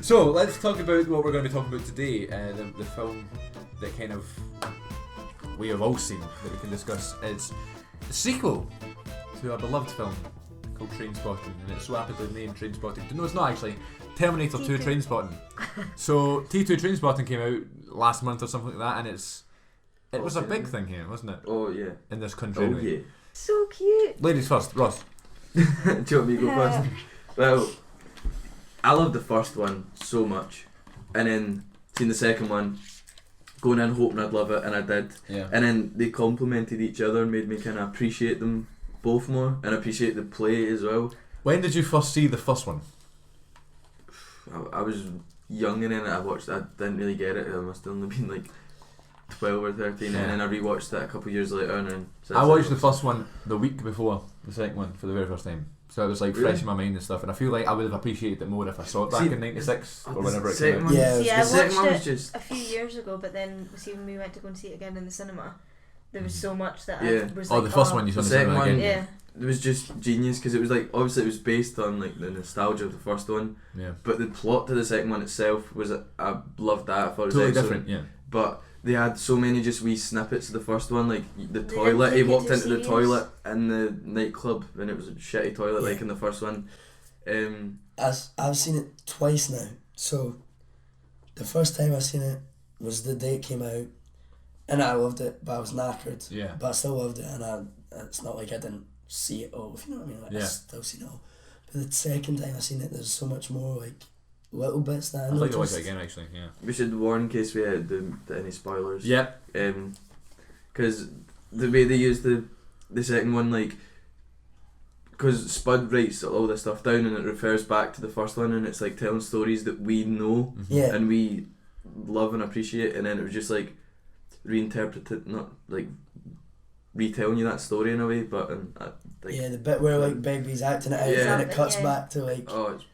So let's talk about what we're going to be talking about today. The film that kind of we have all seen that we can discuss is a sequel to a beloved film called Trainspotting, and it's so aptly named Trainspotting. No, it's not actually. Terminator 2 Trainspotting. So T2 Trainspotting came out last month or something like that, and it was a big thing here, wasn't it? Oh yeah. In this country. Oh yeah. So cute. Ladies first, Ross. Do you want me to go first? Well, I loved the first one so much, and then seen the second one, going in hoping I'd love it, and I did. Yeah. And then they complemented each other and made me kind of appreciate them both more and appreciate the play as well. When did you first see the first one? I was young and then I didn't really get it. I must have only been like 12 or 13, and then I rewatched it a couple of years later. And then I watched the first one the week before the second one for the very first time. So it was like fresh in my mind and stuff, and I feel like I would have appreciated it more if I saw it back in '96 or whenever it came out. Yeah, I second one was watched it just a few years ago, but then when we went to go and see it again in the cinema, there was so much that Yeah. I was Oh, like, the first one you saw in the second cinema one, again. Yeah. it was just genius because it was like obviously it was based on like the nostalgia of the first one, Yeah. but the plot to the second one itself was I loved that. I thought it was Totally excellent. different, yeah. But they had so many just wee snippets of the first one, like the They toilet. didn't He take it walked too into the serious. toilet in the nightclub and it was a shitty toilet like Yeah. in the first one. I've seen it twice now. So the first time I seen it was the day it came out, and I loved it, but I was knackered. Yeah. But I still loved it, and it's not like I didn't see it all, if you know what I mean. Like, Yeah. I still seen it all. But the second time I seen it, there's so much more like little bits that I I'd like to watch noticed. it again actually, yeah. We should warn in case we do any spoilers. Yep. Because the way they use the second one, like, because Spud writes all this stuff down and it refers back to the first one, and it's like telling stories that we know Yeah. and we love and appreciate, and then it was just like reinterpreted, not like retelling you that story in a way, but like, Yeah, the bit where like Begbie's acting it out Yeah. and it cuts Yeah. back to like oh it's,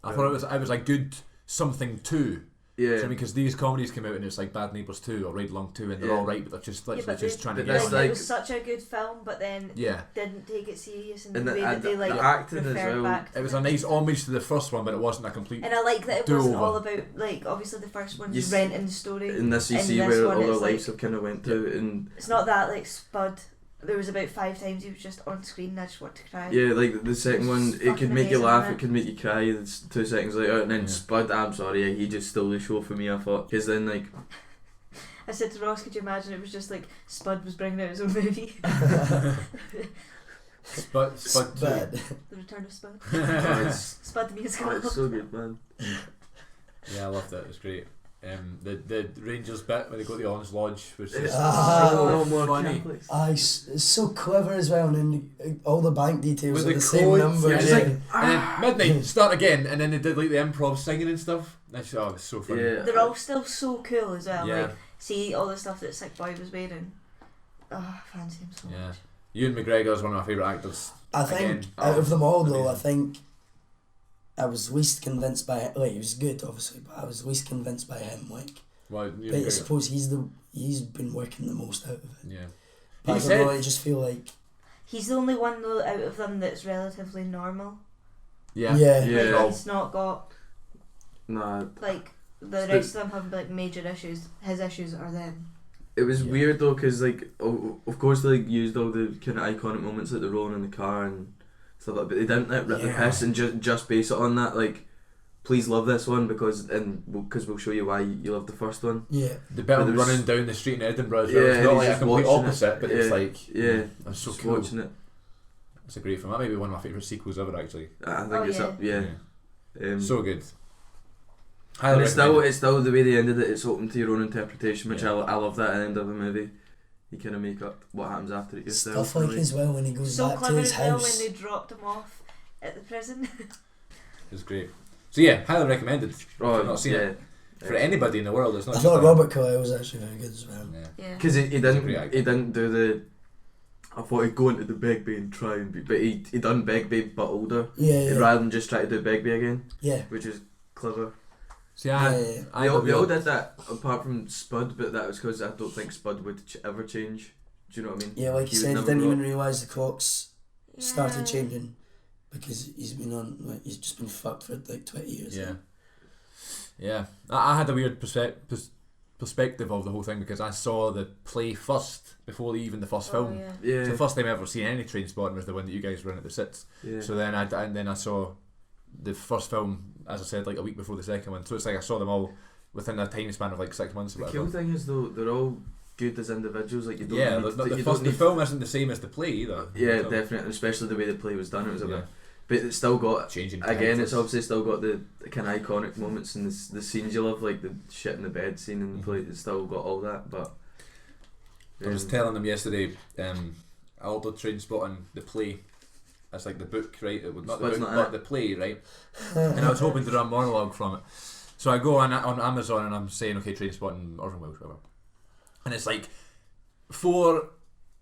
I thought it was a good something too. yeah. Because these comedies came out and it's like Bad Neighbours 2 or Ride Along 2 and they're Yeah. all right, but they're just literally but just trying to but get that's on. like- it was such a good film, but then Yeah. didn't take it serious in And the way that they like the acting as referred well. back to It was a nice homage to the first one, but it wasn't a complete. And I like that it do-over. wasn't all about, like, obviously the first one's You s- renting the story. In this you In see this where one all their it's lives like- have kind of went to, and It's not that, like, Spud, there was about 5 times he was just on screen and I just want to cry. yeah, like the second It's one, it could fucking make you amazing, laugh, isn't it could make you cry. It's 2 seconds later, and then Yeah. Spud, I'm sorry, he just stole the show for me. I thought, because then like I said to Ross, could you imagine it was just like Spud was bringing out his own movie? Spud 2. bad. The Return of Spud. oh, it's, Spud the musical. oh, it's so good, man. Yeah, I loved it. It was great. The Rangers bit when they go to the Orange Lodge was It's just Ah, no more funny. Catholics. It's so clever as well, and then all the bank details With are the the same codes, number. yeah, Yeah, just like- And then midnight, start again, and then they did like the improv singing and stuff. That's, oh, it was so funny. Yeah. They're all still so cool as well. Yeah. Like, see all the stuff that Sick Boy was wearing. Oh, I fancy him so Yeah. much. Ewan McGregor is one of my favourite actors. I think Again, out of them all, though, amazing. I think I was least convinced by it. Like, he was good, obviously, but I was least convinced by him. Like, Well, but Ewan I McGregor. suppose he's been working the most out of it. Yeah. But He I don't said- know. I just feel like He's the only one, though, out of them that's relatively normal. Yeah. Yeah. Yeah. Like, he's not got, Nah, like, the But- rest of them have, like, major issues. His issues are them. it was Yeah. weird though, because like of course they like, used all the kind of iconic moments like the rolling in the car and stuff like that, but they didn't like, rip the Yeah. piss and just base it on that. Like, please love this one because we'll show you why you love the first one. yeah. The bit But of there was- running down the street in Edinburgh as well. Yeah, It's not and like he's a just complete watching it. opposite, but it's like Yeah. that's so Just cool. watching it. It's a great film. That may be one of my favourite sequels ever, actually. I think Oh, it's yeah. up. Yeah. So good. And Highly it's recommend still the way they ended it. It's open to your own interpretation, which Yeah. I love that at the end of a movie. You kind of make up what happens after it yourself. Stuff like really. as well when he goes So back to clever his as well house. when they dropped him off at the prison. it. It's great. So yeah, highly recommended. If Oh, you've not seen yeah. it. For anybody in the world, it's not I just thought a- Robert Kyle was actually very good as well. Yeah. Yeah. Because he a great actor. didn't do the. I thought he'd go into the Begbie and try and be, but he done Begbie but older, Yeah, rather than just try to do Begbie again, yeah. which is clever. See, I They all did that apart from Spud, but that was because I don't think Spud would ever change. Do you know what I mean? Yeah, like He you would said, never didn't grow even up. realise the clocks started Yeah. changing because he's been on, like, he's just been fucked for like 20 years. Yeah. Yeah, I had a weird perspective of the whole thing because I saw the play first before even the first film. Yeah. Yeah. So the first time I ever seen any Trainspotting was the one that you guys were in at the Sits. Yeah. So then I saw the first film, as I said, like a week before the second one. So it's like I saw them all within a time span of like 6 months. Or The whatever. cool thing is though, they're all good as individuals. Like you don't. Yeah, need, the film isn't the same as the play either. Yeah, So, definitely, especially the way the play was done. It was a yeah. bit, but it's still got. Changing Again, characters. it's obviously still got the kind of iconic moments and the scenes you love, like the shit in the bed scene in the play. It's still got all that, but. I was telling them yesterday, I ordered Trainspotting the play. That's like the book, right? It was not the That's book, not but it. the play, right? And I was hoping to do a monologue from it. So I go on Amazon and I'm saying, okay, Trainspotting, Irvin Welsh, whatever. And it's like 4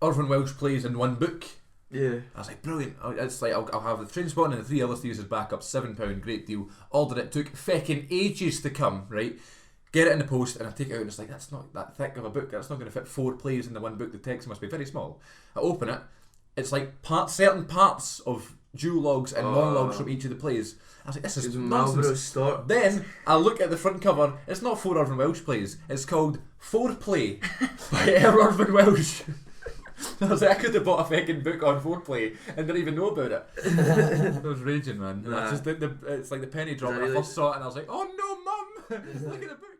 Irvin Welsh plays in one book. Yeah. I was like, brilliant. It's like, I'll have the Trainspotting and the 3 others to use as backup, £7, great deal. Ordered it, took feckin' ages to come, right? Get it in the post and I take it out and it's like, that's not that thick of a book, that's not going to fit 4 plays in the one book, the text must be very small. I open it, it's like certain parts of duologues and monologues from each of the plays. I was like, this is It's nonsense. Marlborough start. Then I look at the front cover, it's not 4 Irvin Welsh plays, it's called Foreplay by Irvin Welsh. I was like, I could have bought a fucking book on foreplay and didn't even know about it. I was raging, man. Nah. It's like the penny drop when I really? first saw it and I was like, oh no, mum! Look at the book.